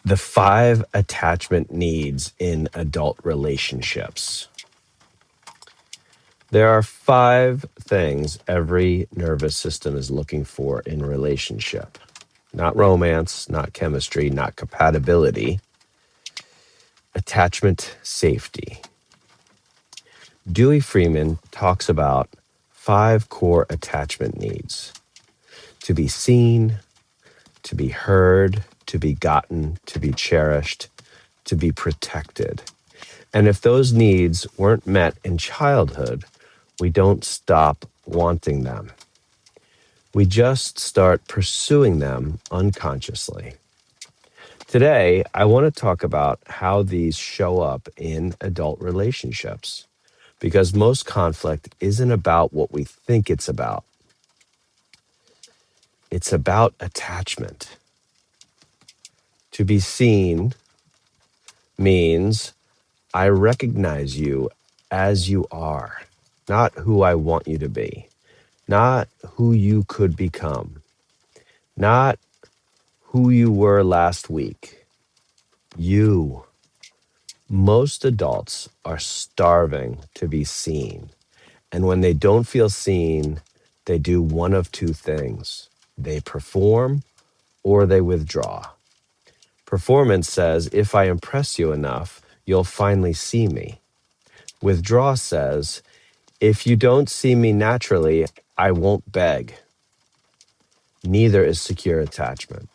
The 5 attachment needs in adult relationships. There are 5 things every nervous system is looking for in a relationship. Not romance, not chemistry, not compatibility. Attachment safety. Dewey Freeman talks about 5 core attachment needs: to be seen, to be heard, to be gotten, to be cherished, to be protected. And if those needs weren't met in childhood, we don't stop wanting them. We just start pursuing them unconsciously. Today, I want to talk about how these show up in adult relationships, because most conflict isn't about what we think it's about. It's about attachment. To be seen means I recognize you as you are, not who I want you to be, not who you could become, not who you were last week. You. Most adults are starving to be seen. And when they don't feel seen, they do one of 2 things: they perform or they withdraw. Performance says, if I impress you enough, you'll finally see me. Withdraw says, if you don't see me naturally, I won't beg. Neither is secure attachment.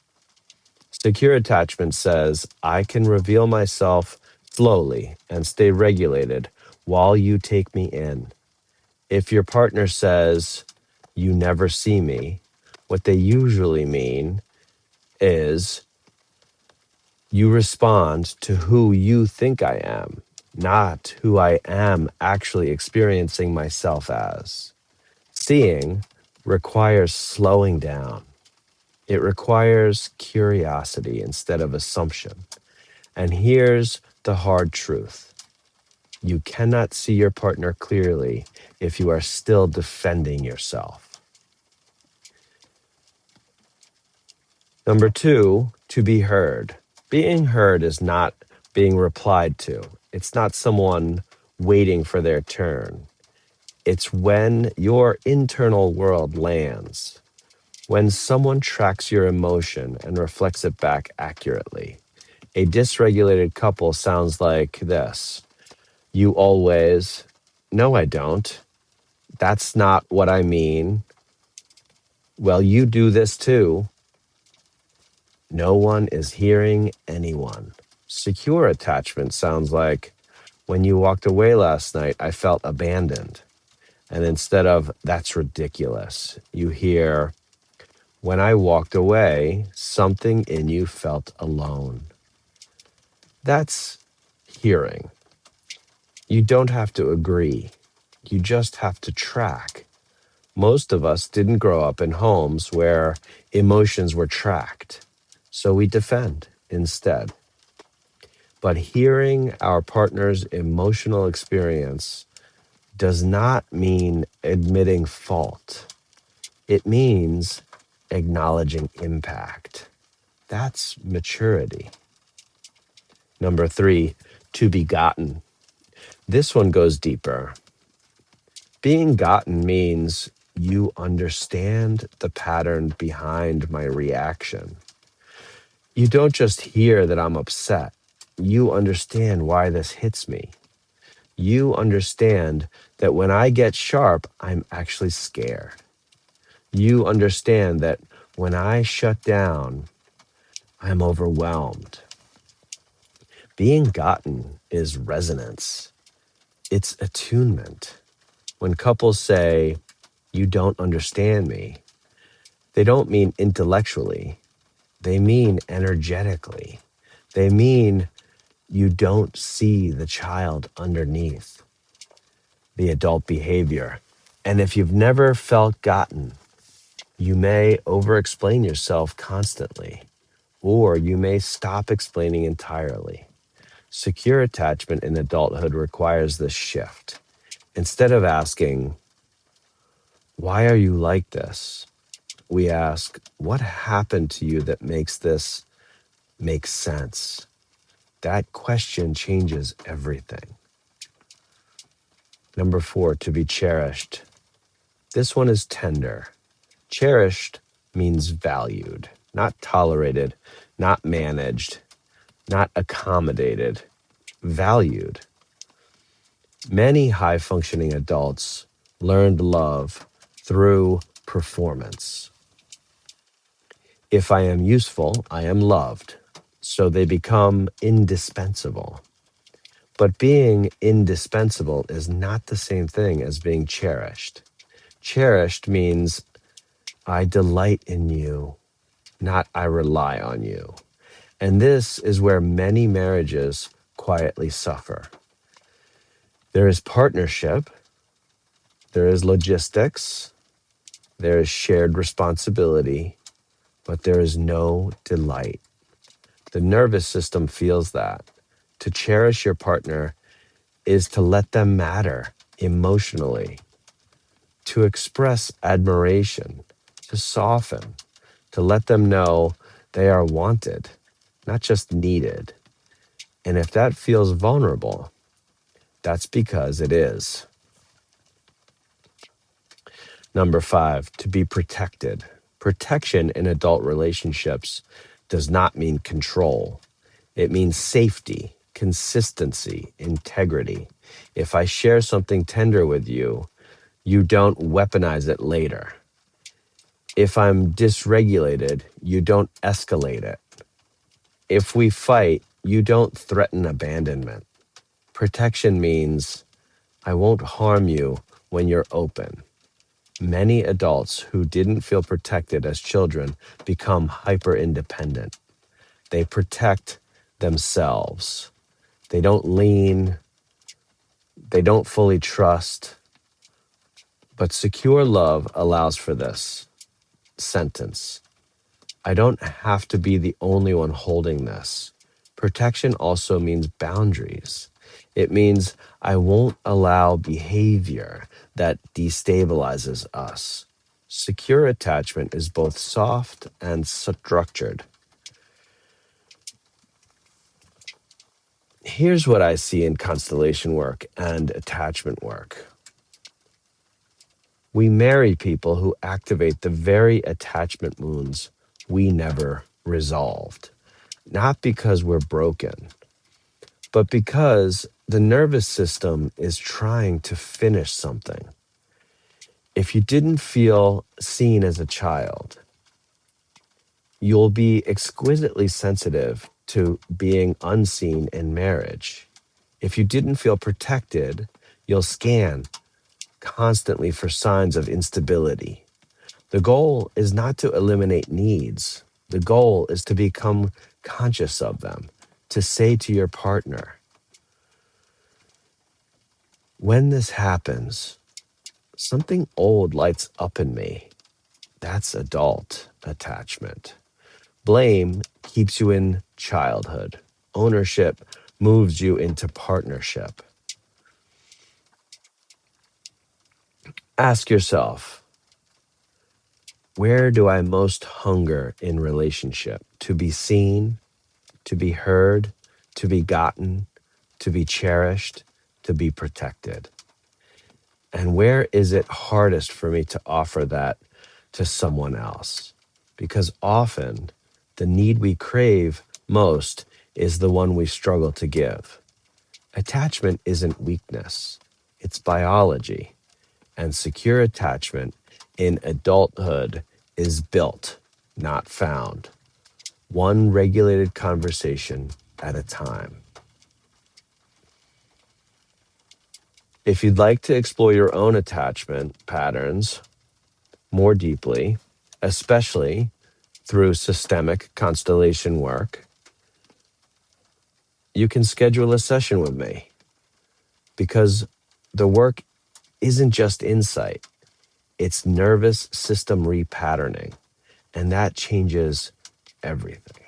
Secure attachment says, I can reveal myself slowly and stay regulated while you take me in. If your partner says, you never see me, what they usually mean is, you respond to who you think I am, not who I am actually experiencing myself as. Seeing requires slowing down. It requires curiosity instead of assumption. And here's the hard truth: you cannot see your partner clearly if you are still defending yourself. Number 2, to be heard. Being heard is not being replied to. It's not someone waiting for their turn. It's when your internal world lands, when someone tracks your emotion and reflects it back accurately. A dysregulated couple sounds like this: you always, no, I don't. That's not what I mean. Well, you do this too. No one is hearing anyone. Secure attachment sounds like, when you walked away last night, I felt abandoned. And instead of, that's ridiculous, you hear, when I walked away, something in you felt alone. That's hearing. You don't have to agree. You just have to track. Most of us didn't grow up in homes where emotions were tracked, so we defend instead. But hearing our partner's emotional experience does not mean admitting fault. It means acknowledging impact. That's maturity. Number 3, to be gotten. This one goes deeper. Being gotten means you understand the pattern behind my reaction. You don't just hear that I'm upset. You understand why this hits me. You understand that when I get sharp, I'm actually scared. You understand that when I shut down, I'm overwhelmed. Being gotten is resonance. It's attunement. When couples say, you don't understand me, they don't mean intellectually. They mean energetically. They mean you don't see the child underneath the adult behavior. And if you've never felt gotten, you may over-explain yourself constantly, or you may stop explaining entirely. Secure attachment in adulthood requires this shift. Instead of asking, why are you like this? We ask, what happened to you that makes this make sense? That question changes everything. Number 4, to be cherished. This one is tender. Cherished means valued, not tolerated, not managed, not accommodated, valued. Many high functioning adults learned love through performance. If I am useful, I am loved. So they become indispensable. But being indispensable is not the same thing as being cherished. Cherished means I delight in you, not I rely on you. And this is where many marriages quietly suffer. There is partnership, there is logistics, there is shared responsibility, but there is no delight. The nervous system feels that. To cherish your partner is to let them matter emotionally, to express admiration, to soften, to let them know they are wanted, not just needed. And if that feels vulnerable, that's because it is. Number 5, to be protected. Protection in adult relationships does not mean control. It means safety, consistency, integrity. If I share something tender with you, you don't weaponize it later. If I'm dysregulated, you don't escalate it. If we fight, you don't threaten abandonment. Protection means I won't harm you when you're open. Many adults who didn't feel protected as children become hyper independent. They protect themselves. They don't lean, they don't fully trust. But secure love allows for this sentence. I don't have to be the only one holding this. Protection also means boundaries. It means I won't allow behavior that destabilizes us. Secure attachment is both soft and structured. Here's what I see in constellation work and attachment work. We marry people who activate the very attachment wounds we never resolved. Not because we're broken, but because the nervous system is trying to finish something. If you didn't feel seen as a child, you'll be exquisitely sensitive to being unseen in marriage. If you didn't feel protected, you'll scan constantly for signs of instability. The goal is not to eliminate needs. The goal is to become conscious of them, to say to your partner, when this happens, something old lights up in me. That's adult attachment. Blame keeps you in childhood. Ownership moves you into partnership. Ask yourself, where do I most hunger in relationship? To be seen, to be heard, to be gotten, to be cherished, to be protected. And where is it hardest for me to offer that to someone else? Because often the need we crave most is the one we struggle to give. Attachment isn't weakness, it's biology. And secure attachment in adulthood is built, not found. One regulated conversation at a time. If you'd like to explore your own attachment patterns more deeply, especially through systemic constellation work, you can schedule a session with me because the work isn't just insight, it's nervous system repatterning, and that changes everything.